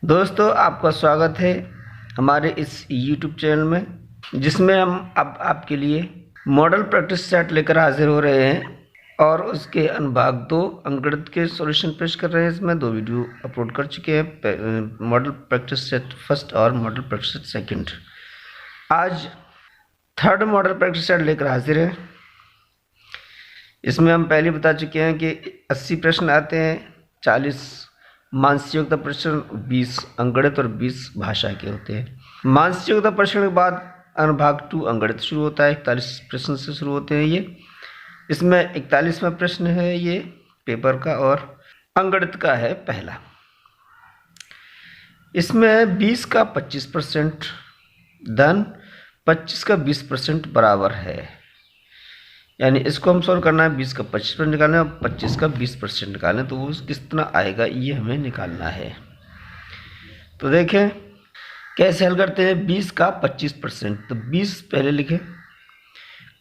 दोस्तों, आपका स्वागत है हमारे इस YouTube चैनल में, जिसमें हम अब आपके लिए मॉडल प्रैक्टिस सेट लेकर हाजिर हो रहे हैं और उसके अनुभाग 2 अंकगणित के सॉल्यूशन पेश कर रहे हैं। इसमें 2 वीडियो अपलोड कर चुके हैं, मॉडल प्रैक्टिस सेट फर्स्ट और मॉडल प्रैक्टिस सेट सेकंड। आज थर्ड मॉडल प्रैक्टिस सेट लेकर हाजिर हैं। इसमें हम पहले बता चुके हैं कि 80 प्रश्न आते हैं, 40 मानसिक योग्यता प्रश्न, 20 अंकगणित और 20 भाषा के होते हैं। मानसिक योग्यता प्रश्न के बाद अनुभाग 2 अंकगणित शुरू होता है। 41 प्रश्न से शुरू होते हैं ये। इसमें 41वां प्रश्न है ये पेपर का और अंकगणित का है पहला। इसमें 20 का 25% धन 25 का 20% बराबर है, यानी इसको हम सॉल्व करना है। 20 का 25% निकालना है और 25 का 20% निकालना है, तो वो कितना आएगा ये हमें निकालना है। तो देखें कैसे हल करते हैं। 20 का 25%, तो 20 पहले लिखें,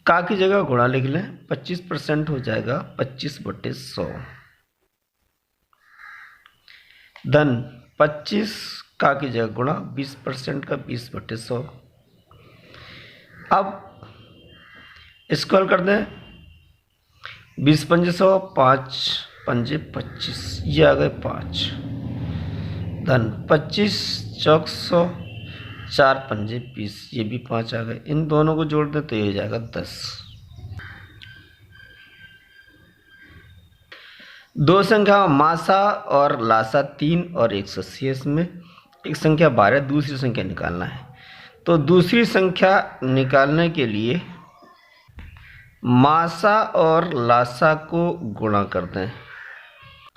का की जगह गुणा लिख लें। 25% हो जाएगा 25/100 धन 25 का की जगह गुणा 20% का 20/100। अब इसको हल कर दें। 20 पंजे 100, 5 पंजे 25, ये आ गए 5 धन 25 चौक 100, 4 पंजे 20, ये भी 5 आ गए। इन दोनों को जोड़ दें तो ये हो जाएगा 10। दो संख्या मासा और लासा 3 और 180 है। इसमें एक संख्या 12, दूसरी संख्या निकालना है। तो दूसरी संख्या निकालने के लिए मासा और लासा को गुणा कर दें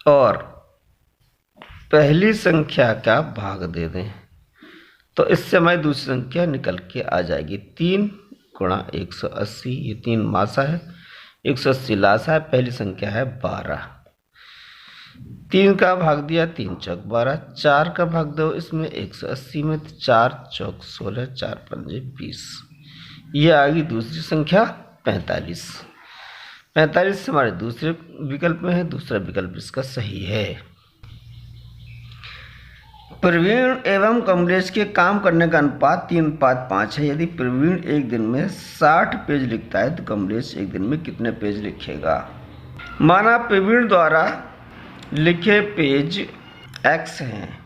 और पहली संख्या का भाग दे दें, तो इससे हमारी दूसरी संख्या निकल के आ जाएगी। 3 गुणा 180, ये 3 मासा है, 180 लासा है। पहली संख्या है 12, 3 का भाग दिया, 3 चौक 12, 4 का भाग दो इसमें 180 में, 4 चौक 16, 4 पंजे 20, ये आ गई दूसरी संख्या 45। 45 हमारे दूसरे विकल्प में है, दूसरा विकल्प इसका सही है। प्रवीण एवं कमलेश के काम करने का अनुपात 3:5 है। यदि प्रवीण एक दिन में 60 पेज लिखता है तो कमलेश एक दिन में कितने पेज लिखेगा। माना प्रवीण द्वारा लिखे पेज x हैं,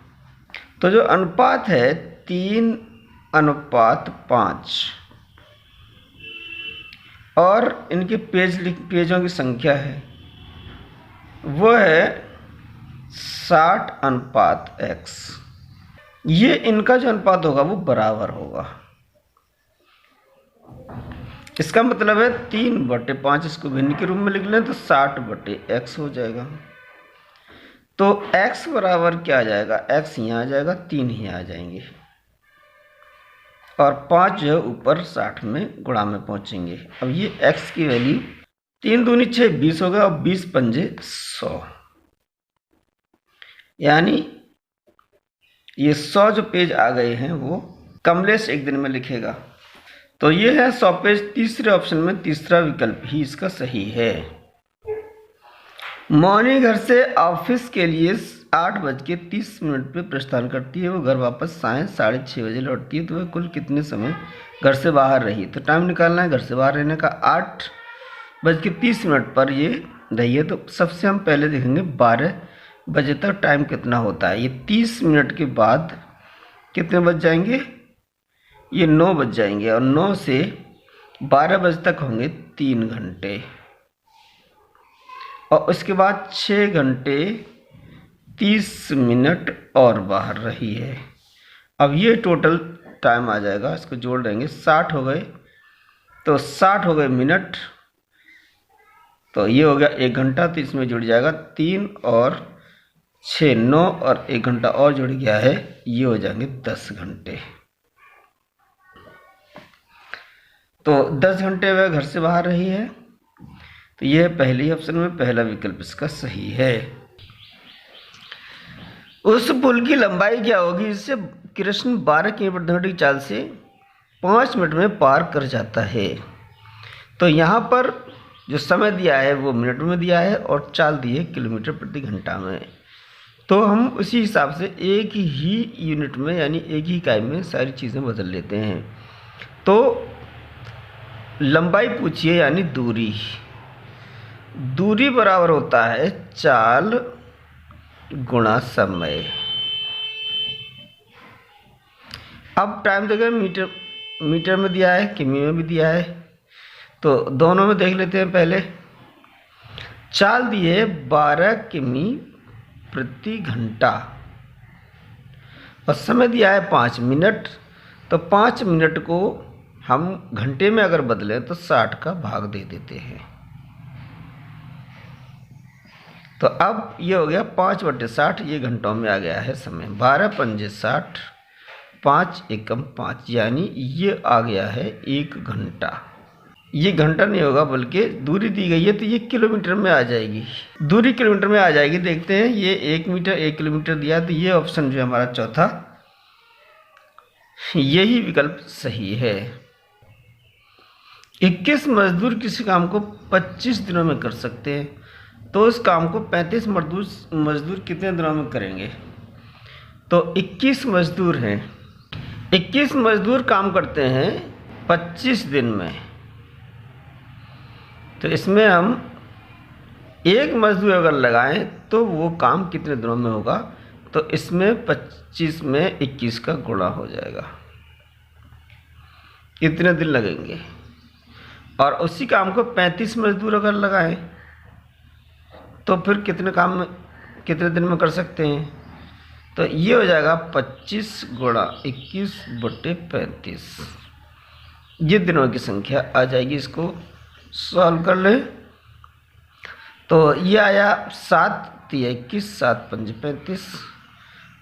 तो जो अनुपात है 3:5 और इनके पेजों की संख्या है वो है 60:x। ये इनका जो अनुपात होगा वो बराबर होगा। इसका मतलब है 3/5, इसको भिन्न के रूप में लिख लें तो 60/x हो जाएगा। तो x बराबर क्या आ जाएगा, x यहाँ आ जाएगा, 3 ही आ जाएंगे और 5 जो है ऊपर 60 में गुणा में पहुंचेंगे। अब ये x की वैल्यू 3 दूनी 6, 20 हो गया और 20 पंजे 100, यानी ये 100 जो पेज आ गए हैं वो कमलेश एक दिन में लिखेगा। तो ये है 100 पेज। तीसरे ऑप्शन में तीसरा विकल्प ही इसका सही है। मौनी घर से ऑफिस के लिए 8:30 पे प्रस्थान करती है। वो घर वापस सायं 6:30 बजे लौटती है। तो वह कुल कितने समय घर से बाहर रही। तो टाइम निकालना है घर से बाहर रहने का। 8:30 पर ये रही है, तो सबसे हम पहले देखेंगे 12 बजे तक टाइम कितना होता है। ये 30 मिनट के बाद कितने बज जाएंगे, ये 9 बज जाएंगे और 9 से 12 बजे तक होंगे 3 घंटे और उसके बाद 6 घंटे 30 मिनट और बाहर रही है। अब ये टोटल टाइम आ जाएगा, इसको जोड़ देंगे, 60 हो गए, तो 60 हो गए मिनट, तो ये हो गया 1 घंटा, तो इसमें जुड़ जाएगा 3 और 6 9 और 1 घंटा और जुड़ गया है, ये हो जाएंगे 10 घंटे। तो 10 घंटे वह घर से बाहर रही है। तो यह पहले ऑप्शन में पहला विकल्प इसका सही है। उस पुल की लंबाई क्या होगी जिससे कृष्ण 12 किलोमीटर की चाल से 5 मिनट में पार कर जाता है। तो यहाँ पर जो समय दिया है वो मिनट में दिया है और चाल दी है किलोमीटर प्रति घंटा में। तो हम उसी हिसाब से एक ही यूनिट में यानी एक ही इकाई में सारी चीज़ें बदल लेते हैं। तो लंबाई पूछिए यानी दूरी, दूरी बराबर होता है चाल गुणा समय। अब टाइम देखिए मीटर में दिया है, किमी में भी दिया है, तो दोनों में देख लेते हैं। पहले चाल दिए 12 किमी प्रति घंटा और समय दिया है 5 मिनट। तो 5 मिनट को हम घंटे में अगर बदलें तो 60 का भाग दे देते हैं। तो अब ये हो गया 5/60, ये घंटों में आ गया है समय। 12 पंजे 60, 5 एकम 5 यानी ये आ गया है 1 घंटा। ये घंटा नहीं होगा बल्कि दूरी दी गई है तो ये किलोमीटर में आ जाएगी, दूरी किलोमीटर में आ जाएगी। देखते हैं ये 1 मीटर 1 किलोमीटर दिया, तो ये ऑप्शन जो है हमारा चौथा, यही विकल्प सही है। 21 मजदूर किसी काम को 25 दिनों में कर सकते हैं, तो उस काम को 35 मजदूर कितने दिनों में करेंगे? तो 21 मजदूर हैं, 21 मजदूर काम करते हैं 25 दिन में, तो इसमें हम एक मजदूर अगर लगाएं तो वो काम कितने दिनों में होगा? तो इसमें 25 में 21 का गुणा हो जाएगा, कितने दिन लगेंगे। और उसी काम को 35 मजदूर अगर लगाएं तो फिर कितने दिन में कर सकते हैं? तो ये हो जाएगा 25 गुणा 21/35, ये दिनों की संख्या आ जाएगी। इसको सॉल्व कर लें तो ये आया 7 × 21, 7 × 5 = 35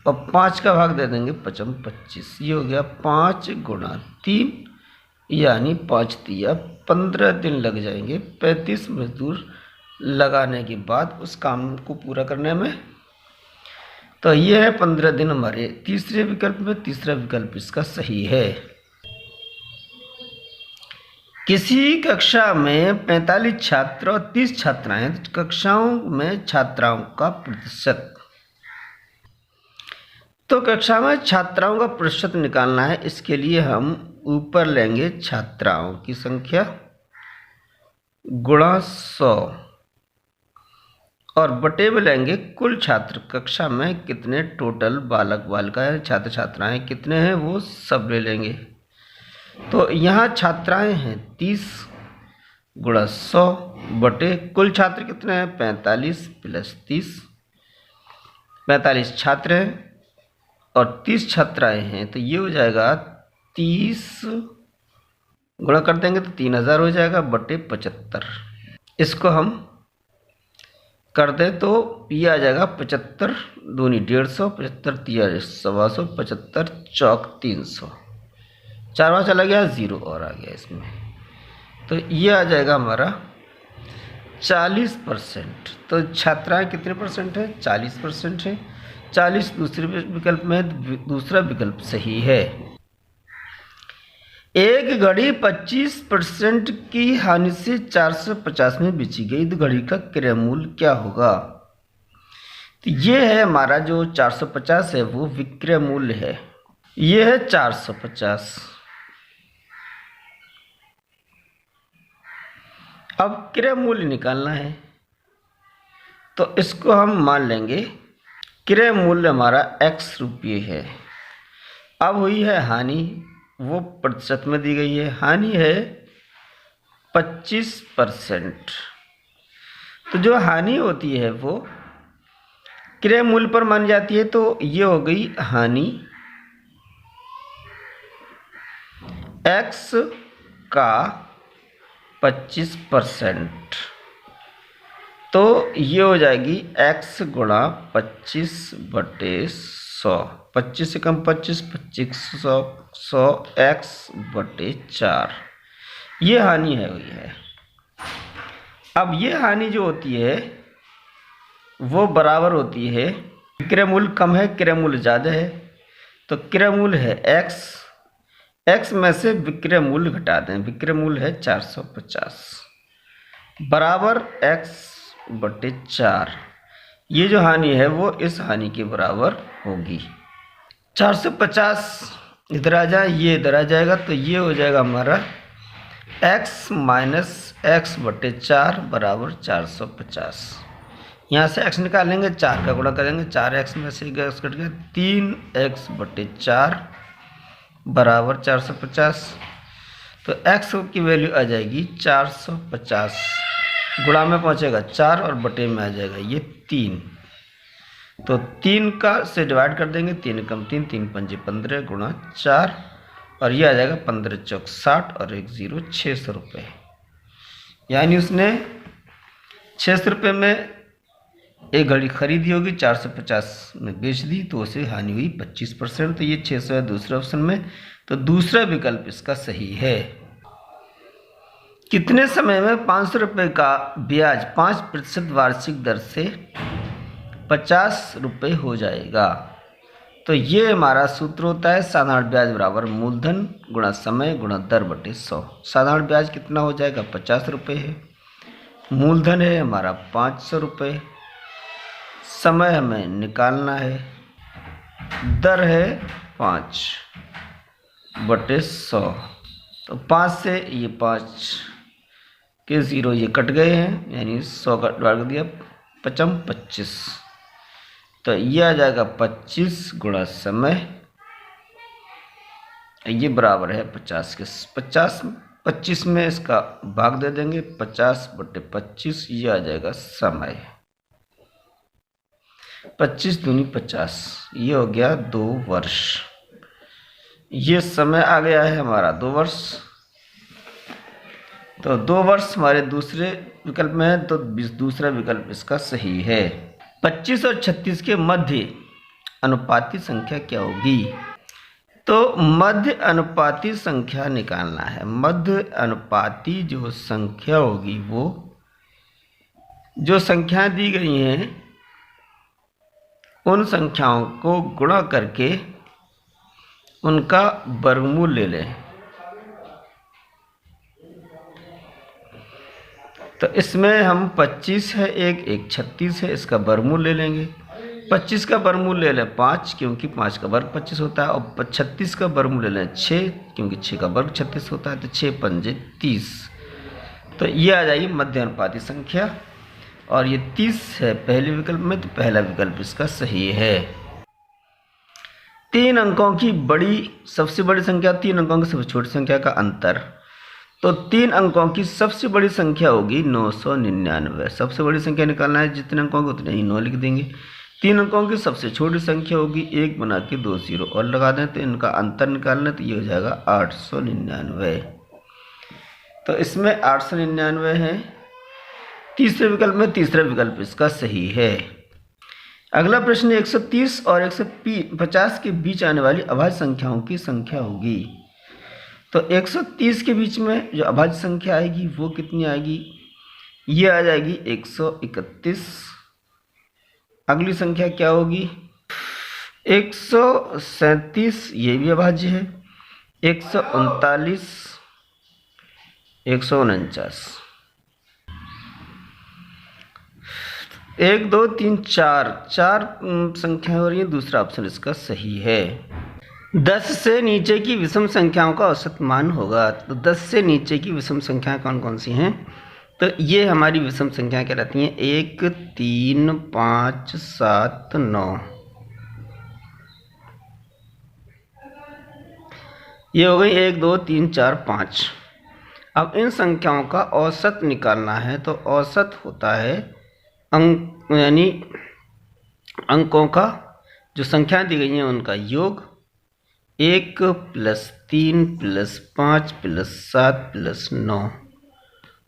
और 5 का भाग दे देंगे 5 × 25, ये हो गया 5 × 3 यानी 5 × 15 दिन लग जाएंगे 35 मजदूर लगाने के बाद उस काम को पूरा करने में। तो ये है 15 दिन हमारे तीसरे विकल्प में, तीसरा विकल्प इसका सही है। किसी कक्षा में 45 छात्र और 30 छात्राएं, कक्षाओं में छात्राओं का प्रतिशत। तो कक्षा में छात्राओं का प्रतिशत निकालना है, इसके लिए हम ऊपर लेंगे छात्राओं की संख्या गुणा 100 और बटे में लेंगे कुल छात्र, कक्षा में कितने टोटल बालक बालिकाएं छात्र छात्राएं कितने हैं वो सब ले लेंगे। तो यहाँ छात्राएं हैं 30 × 100 बटे कुल छात्र कितने हैं 45 + 30, 45 छात्र हैं और 30 छात्राएं हैं, तो ये हो जाएगा 30 गुणा कर देंगे तो 3000 हो जाएगा बटे 75। इसको हम कर दें तो ये आ जाएगा 75 दूनी 150, 75 तिया 125, 75 चौक 300, 4 बार चला गया 0 और आ गया इसमें, तो ये आ जाएगा हमारा 40%। तो छात्राएं कितने परसेंट है? 40% है। 40 दूसरे विकल्प में, दूसरा विकल्प सही है। एक घड़ी 25% की हानि से 450 में बेची गई, तो घड़ी का क्रय मूल्य क्या होगा? तो ये है हमारा जो 450 है वो विक्रय मूल्य है, ये है 450। अब क्रय मूल्य निकालना है तो इसको हम मान लेंगे क्रय मूल्य हमारा x रुपये है। अब हुई है हानि, वो प्रतिशत में दी गई है, हानि है 25%। तो जो हानि होती है वो क्रय मूल्य पर मान जाती है, तो ये हो गई हानि x का 25%, तो ये हो जाएगी x गुणा 25/100, 25 से कम 25, 25 100 x/4, ये हानि है हुई है। अब ये हानि जो होती है वो बराबर होती है, विक्रय मूल्य कम है क्रय मूल्य ज़्यादा है, तो क्रय मूल्य है x में से विक्रय मूल्य घटा दें, विक्रय मूल्य है 450 बराबर x/4, ये जो हानि है वो इस हानि के बराबर होगी। 450 इधर आ जाए, ये इधर आ जाएगा, तो ये हो जाएगा हमारा x माइनस एक्स बटे 4 बराबर 450। यहाँ से x निकालेंगे, 4 का गुणा करेंगे, 4x में से x कट गया, 3x बटे 4 बराबर 450। तो x की वैल्यू आ जाएगी 450, गुणा में पहुँचेगा 4 और बटे में आ जाएगा ये 3। तो 3 का से डिवाइड कर देंगे, 3 कम 3, 3 पंजे 15 गुणा 4, और ये आ जाएगा 15 चौक 60 और 1 0 600 रुपये। यानी उसने 600 रुपये में एक घड़ी खरीदी होगी, 450 में बेच दी, तो उसे हानि हुई 25%। तो ये 600 है दूसरे ऑप्शन में, तो दूसरा विकल्प इसका सही है। कितने समय में 500 रुपये का ब्याज 5% वार्षिक दर से 50 रुपये हो जाएगा? तो ये हमारा सूत्र होता है साधारण ब्याज बराबर मूलधन गुणा समय गुणा दर बटे 100। साधारण ब्याज कितना हो जाएगा? 50 रुपये है, मूलधन है हमारा 500 रुपये, समय हमें निकालना है, दर है 5 बटे 100। तो 5 से ये 5 के 0 ये कट गए हैं, यानी 100 का डिवाइड कर दिया, 5 25। तो ये आ जाएगा 25 गुणा समय, ये बराबर है 50 के। 25 में इसका भाग दे देंगे, 50 बटे 25, ये आ जाएगा समय। 25 दूनी 50, ये हो गया 2 वर्ष। ये समय आ गया है हमारा 2 वर्ष। तो 2 वर्ष हमारे दूसरे विकल्प में है, तो दूसरा विकल्प इसका सही है। 25 और 36 के मध्य अनुपाती संख्या क्या होगी? तो मध्य अनुपाती संख्या निकालना है। मध्य अनुपाती जो संख्या होगी, वो जो संख्याएं दी गई हैं उन संख्याओं को गुणा करके उनका वर्गमूल ले लें। तो इसमें हम 25 है, एक 36 है, इसका वर्गमूल ले लेंगे। 25 का वर्गमूल ले लें 5, क्योंकि 5 का वर्ग 25 होता है, और 36 का वर्गमूल ले लें 6, क्योंकि 6 का वर्ग 36 होता है, तो 6 पंजे 30। तो ये आ जाएगी मध्य अनुपाती संख्या, और ये 30 है पहले विकल्प में, तो पहला विकल्प इसका सही है। 3 अंकों की सबसे बड़ी संख्या, 3 अंकों की सबसे छोटी संख्या का अंतर। तो 3 अंकों की सबसे बड़ी संख्या होगी 999। सबसे बड़ी संख्या निकालना है, जितने अंकों के उतने ही 9 लिख देंगे। 3 अंकों की सबसे छोटी संख्या होगी 1 बना के 2 0 और लगा दें, तो इनका अंतर निकालना, तो ये हो जाएगा 899। तो इसमें 899 है तीसरे विकल्प में, तीसरा विकल्प इसका सही है। अगला प्रश्न 130 और 150 के बीच आने वाली अभाज्य संख्याओं की संख्या होगी। तो 130 के बीच में जो अभाज्य संख्या आएगी वो कितनी आएगी? ये आ जाएगी 131। अगली संख्या क्या होगी? 137, ये भी अभाज्य है। 139, 149। 1 2 3 4 संख्याएं हो रही है, दूसरा ऑप्शन इसका सही है। 10 से नीचे की विषम संख्याओं का औसत मान होगा। तो 10 से नीचे की विषम संख्याएं कौन कौन सी हैं? तो ये हमारी विषम संख्याएं कहलाती हैं 1 3 5 7 9। ये हो गई 1 2 3 4 5। अब इन संख्याओं का औसत निकालना है, तो औसत होता है अंक, यानी अंकों का, जो संख्याएं दी गई हैं उनका योग, 1 + 3 + 5 + 7 + 9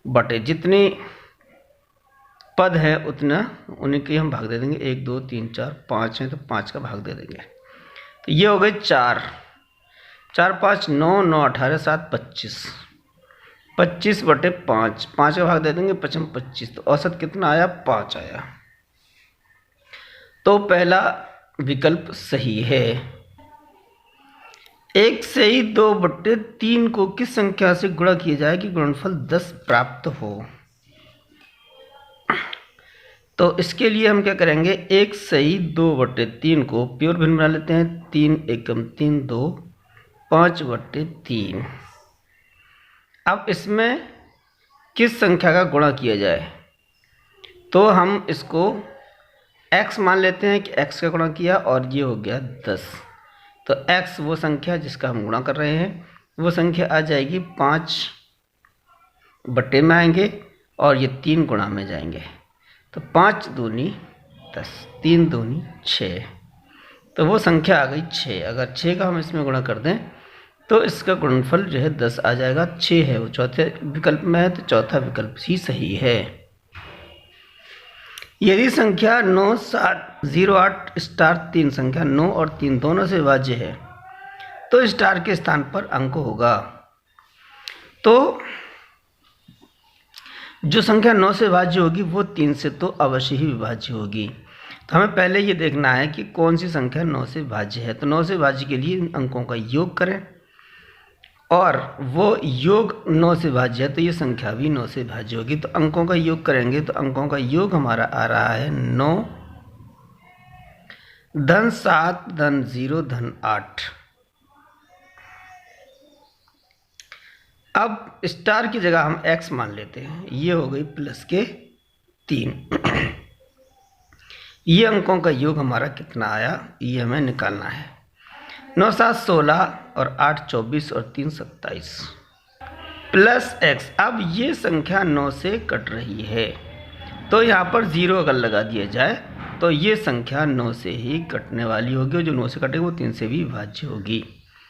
बटे जितनी पद है उतना, उन्हीं के हम भाग दे देंगे। 1 2 3 4 5 हैं, तो 5 का भाग दे देंगे। तो ये हो गए 4 5 9 9 18 7 25। 25 बटे 5, 5 का भाग दे देंगे, 5 25। तो औसत कितना आया? 5 आया। तो पहला विकल्प सही है। 1 से ही 2/3 को किस संख्या से गुणा किया जाए कि गुणनफल 10 प्राप्त हो? तो इसके लिए हम क्या करेंगे, 1/2/3 को प्योर भिन्न बना लेते हैं। 3 एकम 3 2 5/3। अब इसमें किस संख्या का गुणा किया जाए, तो हम इसको x मान लेते हैं कि x का गुणा किया और ये हो गया 10। तो x वो संख्या जिसका हम गुणा कर रहे हैं, वो संख्या आ जाएगी 5 बट्टे में आएंगे और ये 3 गुणा में जाएंगे। तो 5 दूनी 10, 3 दूनी 6, तो वो संख्या आ गई 6। अगर 6 का हम इसमें गुणा कर दें तो इसका गुणनफल जो है 10 आ जाएगा। 6 है वो चौथे विकल्प में है, तो चौथा विकल्प ही सही है। यदि संख्या 9 7 0 8 स्टार 3 संख्या 9 और 3 दोनों से विभाज्य है तो स्टार के स्थान पर अंक होगा। तो जो संख्या 9 से विभाज्य होगी वो 3 से तो अवश्य ही विभाज्य होगी। तो हमें पहले ये देखना है कि कौन सी संख्या 9 से विभाज्य है। तो 9 से विभाज्य के लिए अंकों का योग करें और वो योग 9 से विभाज्य है तो ये संख्या भी 9 से विभाज्य होगी। तो अंकों का योग करेंगे तो अंकों का योग हमारा आ रहा है 9 धन 7 धन 0 धन 8। अब स्टार की जगह हम x मान लेते हैं, ये हो गई प्लस के 3। ये अंकों का योग हमारा कितना आया, ये हमें निकालना है। 9 7 16 और 8 24 और 3 27 प्लस x। अब ये संख्या 9 से कट रही है तो यहाँ पर 0 अगर लगा दिया जाए तो ये संख्या 9 से ही कटने वाली होगी और जो 9 से कटेगी वो 3 से भी विभाज्य होगी।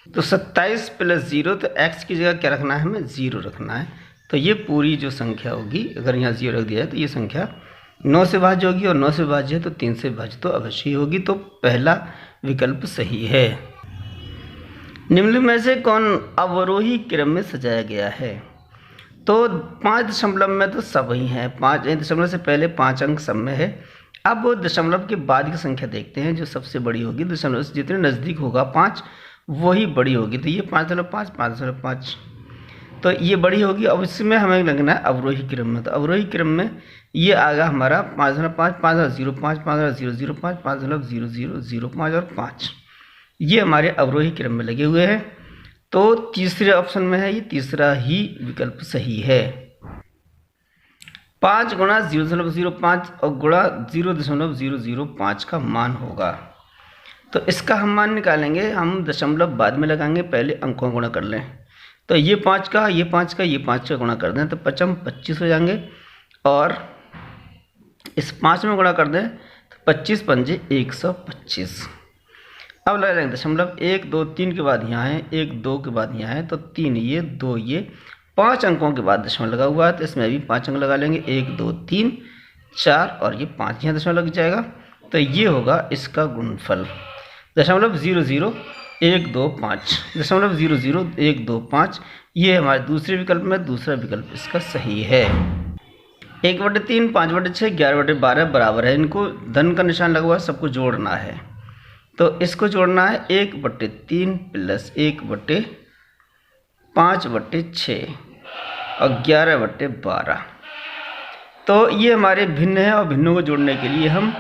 तो 27 प्लस 0, तो x की जगह क्या रखना है, हमें 0 रखना है। तो ये पूरी जो संख्या होगी, अगर यहाँ 0 रख दिया जाए तो ये संख्या 9 से विभाज्य होगी और 9 से विभाज्य है तो 3 से विभाज्य तो अवश्य ही होगी। तो पहला विकल्प सही है। निम्न में से कौन अवरोही क्रम में सजाया गया है, तो 5 दशमलव में तो सब ही हैं। 5 दशमलव से पहले 5 अंक सब में है। अब वो दशमलव के बाद की संख्या देखते हैं, जो सबसे बड़ी होगी दशमलव से जितने नज़दीक होगा 5 वही बड़ी होगी। तो ये 5.5 5.5 तो ये बड़ी होगी। अब इसमें हमें लगना है अवरोही क्रम में। तो अवरोही क्रम में ये आएगा हमारा 5.5 5.05 5.005 5.0005 और 5। ये हमारे अवरोही क्रम में लगे हुए हैं। तो तीसरे ऑप्शन में है, ये तीसरा ही विकल्प सही है। 5 गुणा 0.05 और गुणा 0.005 का मान होगा। तो इसका हम मान निकालेंगे, हम दशमलव बाद में लगाएंगे, पहले अंकों गुणा कर लें। तो ये 5 का, ये 5 का, ये 5 का गुणा कर दें तो 5 25 हो जाएंगे और इस 5 में गुणा कर दें तो 25 पंजे 125। अब लगा लेंगे दशमलव 1 2 3 के बाद यहाँ है, 1 2 के बाद यहाँ है तो 3 ये 2 ये 5 अंकों के बाद दशमलव लगा हुआ है तो इसमें भी 5 अंक लगा लेंगे, 1 2 3 4 और ये 5 यहाँ दशमलव लग जाएगा। तो ये होगा इसका गुणनफल 0.00125 0.00125। ये हमारे दूसरे विकल्प में दूसरा विकल्प इसका सही है। 1/3 5/6 11/12 बराबर है। इनको धन का निशान लगा हुआ है, सबको जोड़ना है। तो इसको जोड़ना है 1/3 प्लस 1/5/6 और 11/12। तो ये हमारे भिन्न है और भिन्नों को जोड़ने के लिए हम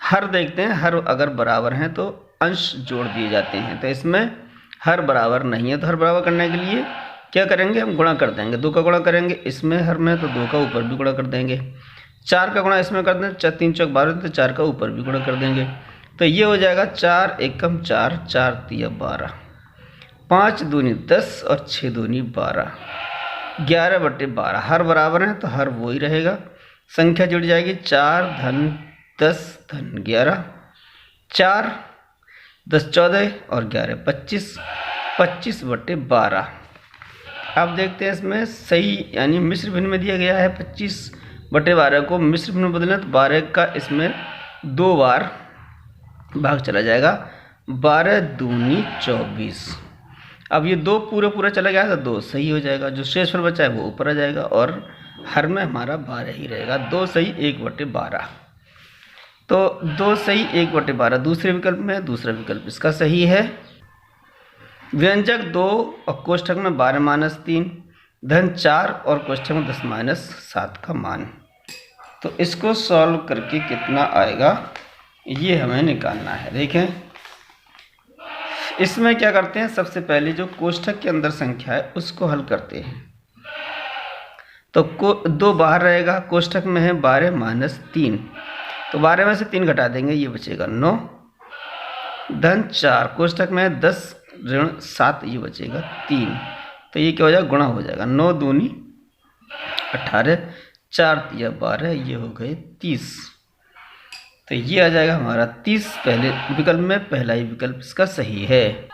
हर देखते हैं। हर अगर बराबर हैं तो अंश जोड़ दिए जाते हैं। तो इसमें हर बराबर नहीं है, तो हर बराबर करने के लिए क्या करेंगे, हम गुणा कर देंगे। 2 का गुणा करेंगे इसमें हर में तो 2 का ऊपर भी गुणा कर देंगे। 4 का गुणा इसमें कर दें, 3 चौक 12 तो 4 का ऊपर भी गुणा कर देंगे। तो ये हो जाएगा 4 एकम 4 4 तिया 12 5 दूनी 10 और 6 दूनी 12 11/12। हर बराबर है तो हर वो ही रहेगा। संख्या जुड़ जाएगी 4 धन 10 धन 11 4 10 14 और 11 25 25/12। अब देखते हैं इसमें सही यानी मिश्र भिन्न में दिया गया है 25/12 को मिश्र भिन्न में बदलें तो 12 का इसमें 2 बार भाग चला जाएगा। 12 दूनी 24। अब ये 2 पूरा चला गया तो 2 सही हो जाएगा। जो शेषफल बचा है वो ऊपर आ जाएगा और हर में हमारा 12 ही रहेगा। 2 सही 1/12। तो 2 सही 1/12 दूसरे विकल्प में, दूसरा विकल्प इसका सही है। व्यंजक 2 और कोष्ठक में 12 - 3 धन 4 और कोष्ठक में 10 - 7 का मान। तो इसको सॉल्व करके कितना आएगा ये हमें निकालना है। देखें इसमें क्या करते हैं, सबसे पहले जो कोष्ठक के अंदर संख्या है उसको हल करते हैं। तो 2 बाहर रहेगा, कोष्ठक में है 12 माइनस 3, तो 12 में से 3 घटा देंगे, ये बचेगा 9 धन 4, कोष्ठक में है 10 ऋण 7, ये बचेगा 3, तो ये क्या हो जाएगा, गुणा हो जाएगा। 9 दूनी 18, 4 तिया 12, ये हो गए 30, तो ये आ जाएगा हमारा 30 पहले विकल्प में, पहला ही विकल्प इसका सही है।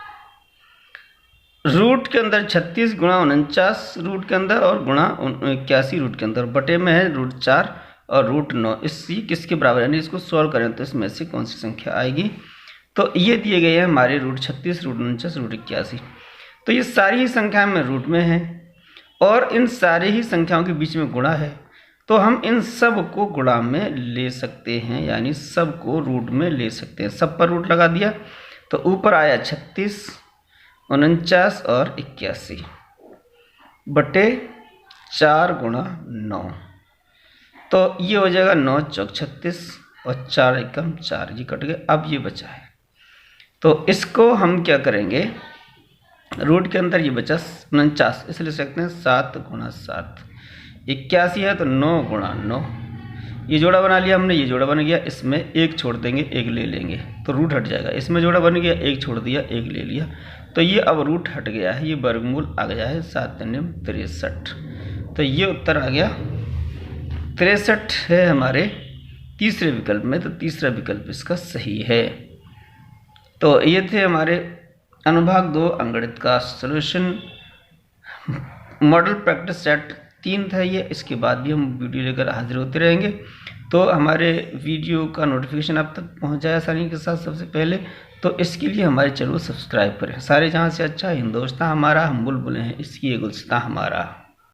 रूट के अंदर 36 गुणा 49 रूट के अंदर और गुणा 81 रूट के अंदर, बटे में है √4 और √9, इसी किसके बराबर, यानी इसको सॉल्व करें तो इसमें से कौन सी संख्या आएगी। तो ये दिए गए हैं हमारे √36, √49, √81, तो ये सारी ही संख्या में रूट में है और इन सारी ही संख्याओं के बीच में गुणा है, तो हम इन सब को गुणा में ले सकते हैं, यानी सब को रूट में ले सकते हैं। सब पर रूट लगा दिया तो ऊपर आया 36, 49 और 81 बटे 4 गुणा 9, तो ये हो जाएगा 9 चौक 36 और 4 एकम 4, ये कट गए। अब ये बचा है तो इसको हम क्या करेंगे, रूट के अंदर ये बचा 49, इसलिए लिख सकते हैं 7 गुणा 7, 81 है तो 9 गुणा 9, ये जोड़ा बना लिया हमने, ये जोड़ा बन गया, इसमें 1 छोड़ देंगे 1 ले लेंगे तो रूट हट जाएगा, इसमें जोड़ा बन गया 1 छोड़ दिया 1 ले लिया, तो ये अब रूट हट गया है, ये वर्गमूल आ गया है 7 × 63, तो ये उत्तर आ गया 63 है हमारे तीसरे विकल्प में, तो तीसरा विकल्प इसका सही है। तो ये थे हमारे अनुभाग 2 अंकगणित का सॉल्यूशन, मॉडल प्रैक्टिस सेट 3 था ये, इसके बाद भी हम वीडियो लेकर हाजिर होते रहेंगे। तो हमारे वीडियो का नोटिफिकेशन आप तक पहुंच जाए आसानी के साथ सबसे पहले, तो इसके लिए हमारे चैनल को सब्सक्राइब करें। सारे जहां से अच्छा हिंदुस्तान हमारा, हम बुलबुलें हैं इसकी ये गुलसितां हमारा।